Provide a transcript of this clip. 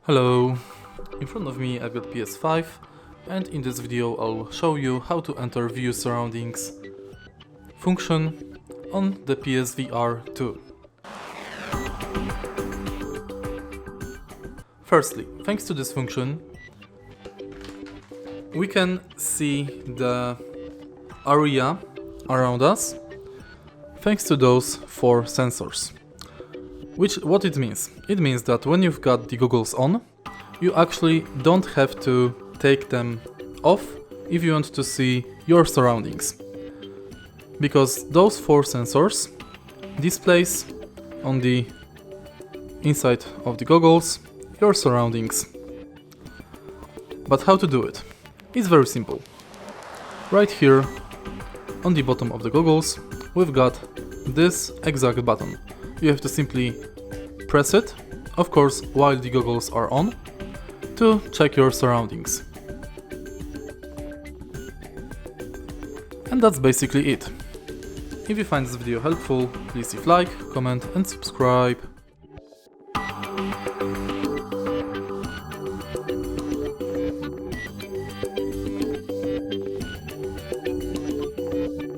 Hello, in front of me I've got PS5 and in this video I'll show you how to enter View Surroundings function on the PSVR2. Firstly, thanks to this function, we can see the area around us thanks to those 4 sensors. What it means? It means that when you've got the goggles on, you actually don't have to take them off if you want to see your surroundings. Because those 4 sensors displays on the inside of the goggles your surroundings. But how to do it? It's very simple. Right here on the bottom of the goggles we've got this exact button. You have to simply press it, of course while the goggles are on, to check your surroundings. And that's basically it. If you find this video helpful, please leave like, comment and subscribe.